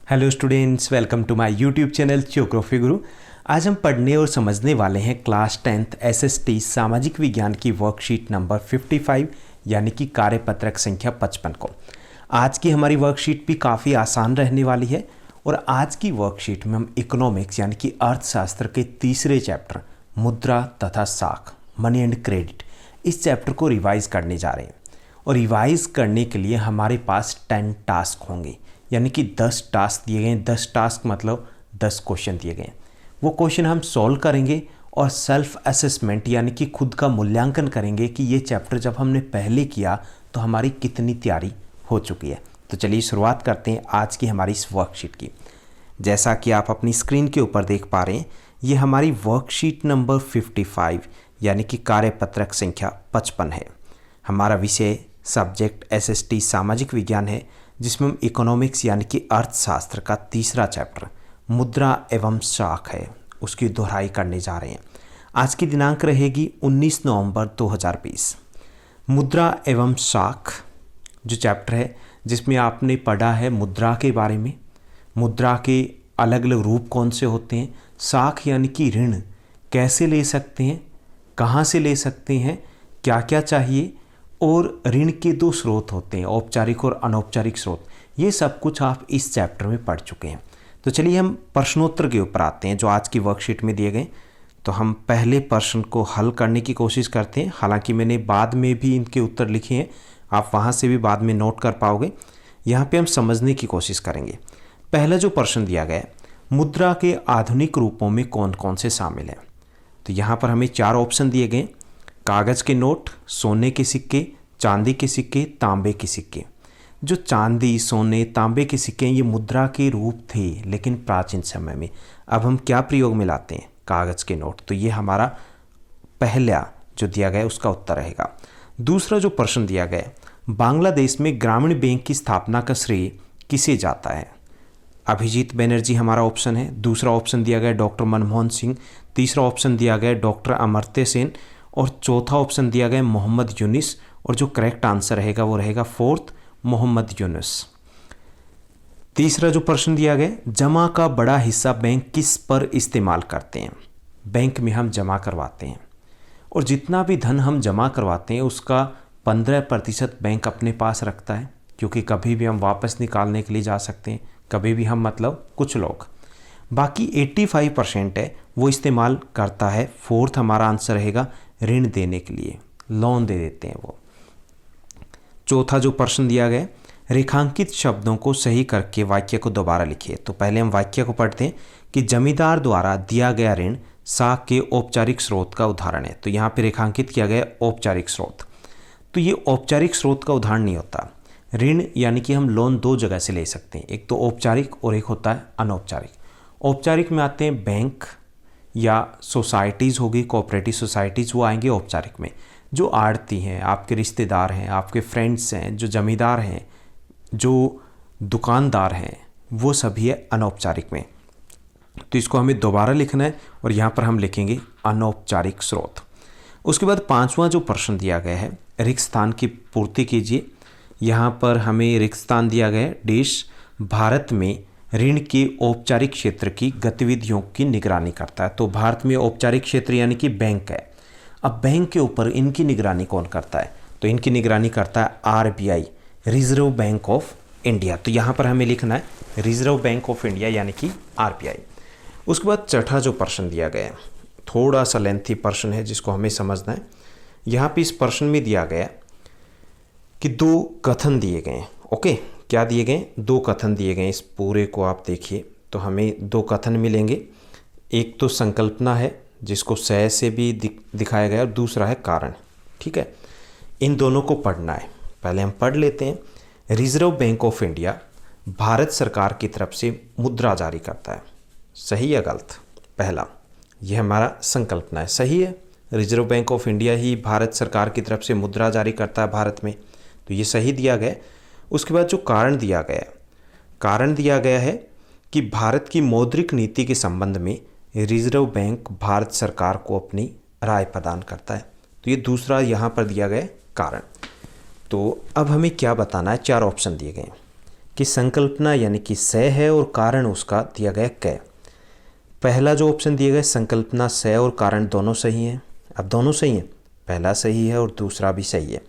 Hello students, welcome to my YouTube channel geography guru. आज हम पढ़ने और समझने वाले हैं क्लास 10th एसएसटी सामाजिक विज्ञान की वर्कशीट नंबर 55 यानी कि कार्यपत्रक संख्या 55 को। आज की हमारी वर्कशीट भी काफ़ी आसान रहने वाली है और आज की वर्कशीट में हम इकोनॉमिक्स यानी कि अर्थशास्त्र के तीसरे चैप्टर मुद्रा तथा साख मनी एंड क्रेडिट इस चैप्टर को रिवाइज करने जा रहे हैं। और रिवाइज करने के लिए हमारे पास 10 टास्क होंगे, यानी कि 10 टास्क दिए गए हैं। 10 टास्क मतलब 10 क्वेश्चन दिए गए हैं। वो क्वेश्चन हम सॉल्व करेंगे और सेल्फ असेसमेंट यानी कि खुद का मूल्यांकन करेंगे कि ये चैप्टर जब हमने पहले किया तो हमारी कितनी तैयारी हो चुकी है। तो चलिए शुरुआत करते हैं आज की हमारी इस वर्कशीट की। जैसा कि आप अपनी स्क्रीन के ऊपर देख पा रहे हैं, ये हमारी वर्कशीट नंबर 55 यानी कि कार्यपत्रक संख्या 55 है। हमारा विषय सब्जेक्ट एसएसटी सामाजिक विज्ञान है, जिसमें हम इकोनॉमिक्स यानी कि अर्थशास्त्र का तीसरा चैप्टर मुद्रा एवं साख है, उसकी दोहराई करने जा रहे हैं। आज की दिनांक रहेगी 19 नवंबर 2020। मुद्रा एवं साख जो चैप्टर है, जिसमें आपने पढ़ा है मुद्रा के बारे में, मुद्रा के अलग अलग रूप कौन से होते हैं, साख यानी कि ऋण कैसे ले सकते हैं, कहाँ से ले सकते हैं, क्या क्या चाहिए, और ऋण के 2 स्रोत होते हैं, औपचारिक और अनौपचारिक स्रोत। ये सब कुछ आप इस चैप्टर में पढ़ चुके हैं। तो चलिए हम प्रश्नोत्तर के ऊपर आते हैं जो आज की वर्कशीट में दिए गए। तो हम पहले प्रश्न को हल करने की कोशिश करते हैं। हालांकि मैंने बाद में भी इनके उत्तर लिखे हैं, आप वहाँ से भी बाद में नोट कर पाओगे। यहाँ पे हम समझने की कोशिश करेंगे। पहला जो प्रश्न दिया गया है, मुद्रा के आधुनिक रूपों में कौन कौन से शामिल हैं। तो यहाँ पर हमें 4 ऑप्शन दिए गए: कागज़ के नोट, सोने के सिक्के, चांदी के सिक्के, तांबे के सिक्के। जो चांदी, सोने, तांबे के सिक्के ये मुद्रा के रूप थे, लेकिन प्राचीन समय में। अब हम क्या प्रयोग में लाते हैं? कागज़ के नोट। तो ये हमारा पहला जो दिया गया है उसका उत्तर रहेगा। दूसरा जो प्रश्न दिया गया है, बांग्लादेश में ग्रामीण बैंक की स्थापना का श्रेय किसे जाता है? अभिजीत बनर्जी हमारा ऑप्शन है। दूसरा ऑप्शन दिया गया डॉक्टर मनमोहन सिंह। तीसरा ऑप्शन दिया गया डॉक्टर अमर्त्य सेन। और चौथा ऑप्शन दिया गया मोहम्मद यूनिस। और जो करेक्ट आंसर रहेगा वो रहेगा 4th मोहम्मद यूनुस। तीसरा जो प्रश्न दिया गया, जमा का बड़ा हिस्सा बैंक किस पर इस्तेमाल करते हैं? बैंक में हम जमा करवाते हैं और जितना भी धन हम जमा करवाते हैं उसका 15% बैंक अपने पास रखता है, क्योंकि कभी भी हम वापस निकालने के लिए जा सकते हैं, कभी भी हम मतलब कुछ लोग। बाकी 85% है वो इस्तेमाल करता है। 4th हमारा आंसर रहेगा ऋण देने के लिए, लोन दे देते हैं वो। चौथा जो प्रश्न दिया गया, रेखांकित शब्दों को सही करके वाक्य को दोबारा लिखिए। तो पहले हम वाक्य को पढ़ते हैं कि जमींदार द्वारा दिया गया ऋण साख के औपचारिक स्रोत का उदाहरण है। तो यहाँ पे रेखांकित किया गया औपचारिक स्रोत। तो ये औपचारिक स्रोत का उदाहरण नहीं होता। ऋण यानी कि हम लोन 2 जगह से ले सकते हैं, एक तो औपचारिक और एक होता है अनौपचारिक। औपचारिक में आते हैं बैंक या सोसाइटीज़ होगी, कोऑपरेटिव सोसाइटीज़, वो आएंगे औपचारिक में। जो आड़ती हैं, आपके रिश्तेदार हैं, आपके फ्रेंड्स हैं, जो जमींदार हैं, जो दुकानदार हैं, वो सभी है अनौपचारिक में। तो इसको हमें दोबारा लिखना है और यहाँ पर हम लिखेंगे अनौपचारिक स्रोत। उसके बाद 5वां जो प्रश्न दिया गया है, रिक्त स्थान की पूर्ति कीजिए। यहाँ पर हमें रिक्त स्थान दिया गया है देश भारत में ऋण के औपचारिक क्षेत्र की गतिविधियों की निगरानी करता है। तो भारत में औपचारिक क्षेत्र यानी कि बैंक है। अब बैंक के ऊपर इनकी निगरानी कौन करता है? तो इनकी निगरानी करता है RBI, reserve bank of India. तो यहाँ पर हमें लिखना है रिजर्व बैंक ऑफ इंडिया यानी कि आरबीआई। उसके बाद चौथा जो प्रश्न दिया गया है, थोड़ा सा लेंथी प्रश्न है जिसको हमें समझना है। यहाँ पे इस प्रश्न में दिया गया कि 2 कथन दिए गए हैं। ओके, क्या दिए गए? 2 कथन दिए गए। इस पूरे को आप देखिए तो हमें 2 कथन मिलेंगे। एक तो संकल्पना है जिसको सह से भी दिखाया गया, और दूसरा है कारण। ठीक है, इन दोनों को पढ़ना है। पहले हम पढ़ लेते हैं। Reserve bank of India Bharat सरकार की तरफ से मुद्रा जारी करता है। सही या गलत? पहला, यह हमारा संकल्पना है। सही है, रिजर्व बैंक ऑफ इंडिया ही भारत सरकार की तरफ से मुद्रा जारी करता है भारत में, तो ये सही दिया गया। उसके बाद जो कारण दिया गया है, कारण दिया गया है कि भारत की मौद्रिक नीति के संबंध में रिजर्व बैंक भारत सरकार को अपनी राय प्रदान करता है। तो ये दूसरा यहाँ पर दिया गया कारण। तो अब हमें क्या बताना है? 4 ऑप्शन दिए गए हैं कि संकल्पना यानी कि स है और कारण उसका दिया गया क। पहला जो ऑप्शन दिया गया संकल्पना स और कारण दोनों सही हैं। अब दोनों सही हैं, पहला सही है और दूसरा भी सही है।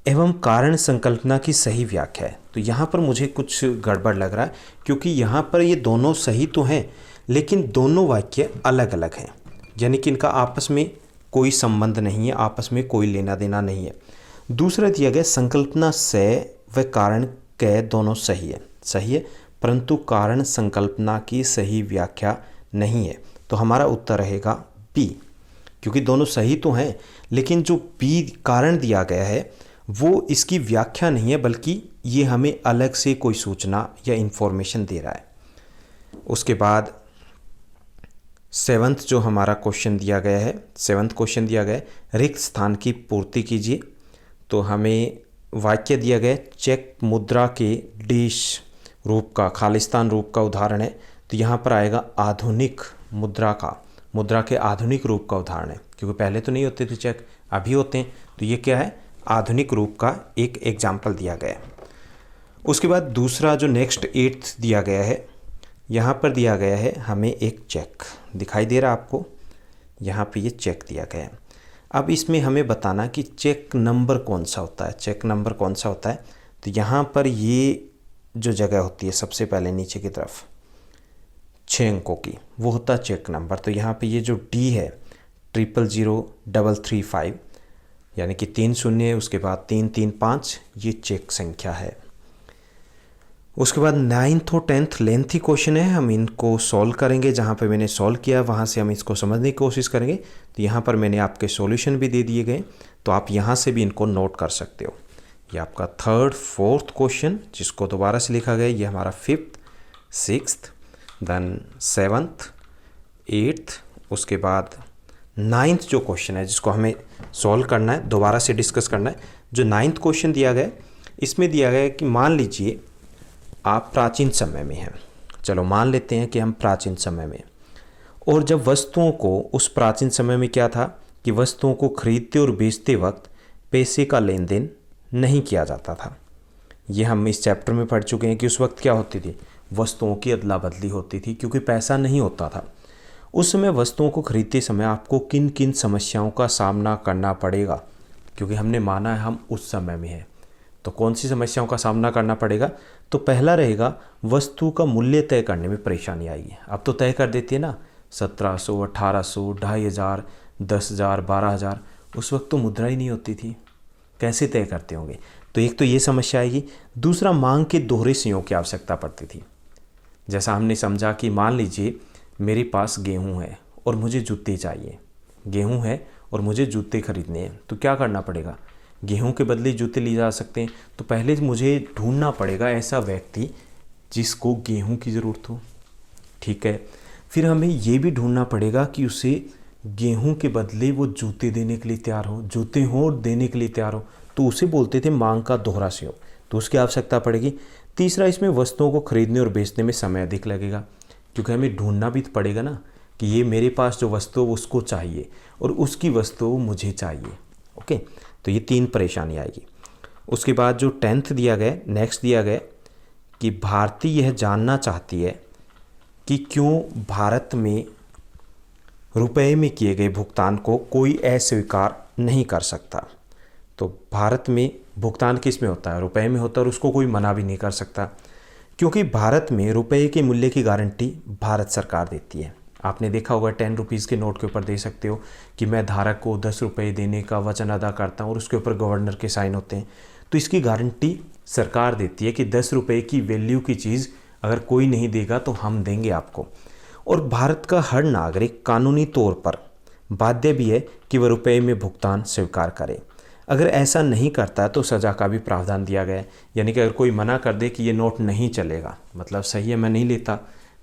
एवं कारण संकल्पना की सही व्याख्या है। तो यहाँ पर मुझे कुछ गड़बड़ लग रहा है, क्योंकि यहाँ पर ये दोनों सही तो हैं लेकिन दोनों वाक्य अलग अलग हैं, यानी कि इनका आपस में कोई संबंध नहीं है, आपस में कोई लेना देना नहीं है। दूसरा दिया गया संकल्पना स व कारण क दोनों सही है, परंतु कारण संकल्पना की सही व्याख्या नहीं है। तो हमारा उत्तर रहेगा बी, क्योंकि दोनों सही तो हैं लेकिन जो बी कारण दिया गया है वो इसकी व्याख्या नहीं है, बल्कि ये हमें अलग से कोई सूचना या इन्फॉर्मेशन दे रहा है। उसके बाद सेवंथ जो हमारा क्वेश्चन दिया गया है, रिक्त स्थान की पूर्ति कीजिए। तो हमें वाक्य दिया गया चेक मुद्रा के देश रूप का, खालिस्तान रूप का उदाहरण है। तो यहाँ पर आएगा आधुनिक मुद्रा के आधुनिक रूप का उदाहरण है, क्योंकि पहले तो नहीं होते थे चेक, अभी होते हैं। तो ये क्या है, आधुनिक रूप का एक एग्जाम्पल दिया गया है। उसके बाद दूसरा जो नेक्स्ट 8th दिया गया है, यहाँ पर दिया गया है हमें एक चेक, दिखाई दे रहा है आपको, यहाँ पे ये चेक दिया गया है। अब इसमें हमें बताना कि चेक नंबर कौन सा होता है। तो यहाँ पर ये जो जगह होती है सबसे पहले नीचे की तरफ 6 अंकों की, वो होता है चेक नंबर। तो यहाँ पे ये जो डी है 000335, यानी कि 3 शून्य, उसके बाद 335, ये चेक संख्या है। उसके बाद 9th और 10th लेंथी क्वेश्चन है, हम इनको सॉल्व करेंगे। जहाँ पे मैंने सॉल्व किया वहाँ से हम इसको समझने की कोशिश करेंगे। तो यहाँ पर मैंने आपके सॉल्यूशन भी दे दिए गए, तो आप यहाँ से भी इनको नोट कर सकते हो। ये आपका 3rd 4th क्वेश्चन जिसको दोबारा से लिखा गया, ये हमारा 5th 6th then 7th 8th, उसके बाद 9th जो क्वेश्चन है जिसको हमें सॉल्व करना है, दोबारा से डिस्कस करना है। जो 9th क्वेश्चन दिया गया इसमें दिया गया है कि मान लीजिए आप प्राचीन समय में हैं, चलो मान लेते हैं कि हम प्राचीन समय में, और जब वस्तुओं को, उस प्राचीन समय में क्या था कि वस्तुओं को खरीदते और बेचते वक्त पैसे का लेन देन नहीं किया जाता था। ये हम इस चैप्टर में पढ़ चुके हैं कि उस वक्त क्या होती थी, वस्तुओं की अदला बदली होती थी, क्योंकि पैसा नहीं होता था। उस समय वस्तुओं को खरीदते समय आपको किन किन समस्याओं का सामना करना पड़ेगा, क्योंकि हमने माना है हम उस समय में हैं, तो कौन सी समस्याओं का सामना करना पड़ेगा। तो पहला रहेगा वस्तु का मूल्य तय करने में परेशानी आएगी। अब तो तय कर देती है ना, 1700, 1800, 2500, 10,000, 12,000, उस वक्त तो मुद्रा ही नहीं होती थी, कैसे तय करते होंगे। तो एक तो ये समस्या आएगी। दूसरा, मांग के दोहरे संयोग की आवश्यकता पड़ती थी। जैसा हमने समझा कि मान लीजिए मेरे पास गेहूँ है और मुझे जूते चाहिए, गेहूँ है और मुझे जूते खरीदने हैं, तो क्या करना पड़ेगा, गेहूं के बदले जूते लिए जा सकते हैं। तो पहले मुझे ढूंढना पड़ेगा ऐसा व्यक्ति जिसको गेहूं की ज़रूरत हो, ठीक है। फिर हमें ये भी ढूंढना पड़ेगा कि उसे गेहूं के बदले वो जूते देने के लिए तैयार हो, जूते हों और देने के लिए तैयार हो, तो उसे बोलते थे मांग का दोहरा संयोग, तो उसकी आवश्यकता पड़ेगी। तीसरा, इसमें वस्तुओं को खरीदने और बेचने में समय अधिक लगेगा, क्योंकि हमें ढूंढना भी पड़ेगा ना कि ये मेरे पास जो वस्तु उसको चाहिए और उसकी वस्तु मुझे चाहिए, ओके। तो ये 3 परेशानी आएगी। उसके बाद जो 10th दिया गया, नेक्स्ट दिया गया कि भारती यह जानना चाहती है कि क्यों भारत में रुपए में किए गए भुगतान को कोई अस्वीकार नहीं कर सकता। तो भारत में भुगतान किस में होता है, रुपए में होता है, और उसको कोई मना भी नहीं कर सकता, क्योंकि भारत में रुपए के मूल्य की गारंटी भारत सरकार देती है। आपने देखा होगा 10 रुपीज़ के नोट के ऊपर दे सकते हो कि मैं धारक को 10 रुपये देने का वचन अदा करता हूँ, और उसके ऊपर गवर्नर के साइन होते हैं। तो इसकी गारंटी सरकार देती है कि 10 रुपये की वैल्यू की चीज़ अगर कोई नहीं देगा तो हम देंगे आपको। और भारत का हर नागरिक कानूनी तौर पर बाध्य भी है कि वह रुपये में भुगतान स्वीकार करे। अगर ऐसा नहीं करता तो सज़ा का भी प्रावधान दिया गया है, यानी कि अगर कोई मना कर दे कि ये नोट नहीं चलेगा, मतलब सही है मैं नहीं लेता,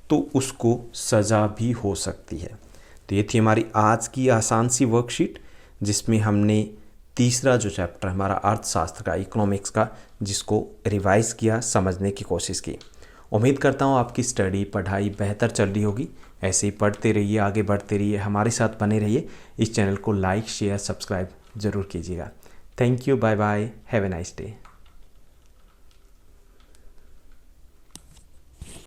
तो उसको सज़ा भी हो सकती है। तो ये थी हमारी आज की आसान सी वर्कशीट, जिसमें हमने तीसरा जो चैप्टर हमारा अर्थशास्त्र का, इकोनॉमिक्स का, जिसको रिवाइज़ किया, समझने की कोशिश की। उम्मीद करता हूँ आपकी स्टडी पढ़ाई बेहतर चल रही होगी। ऐसे ही पढ़ते रहिए, आगे बढ़ते रहिए, हमारे साथ बने रहिए। इस चैनल को लाइक शेयर सब्सक्राइब ज़रूर कीजिएगा। Thank you, bye bye, have a nice day.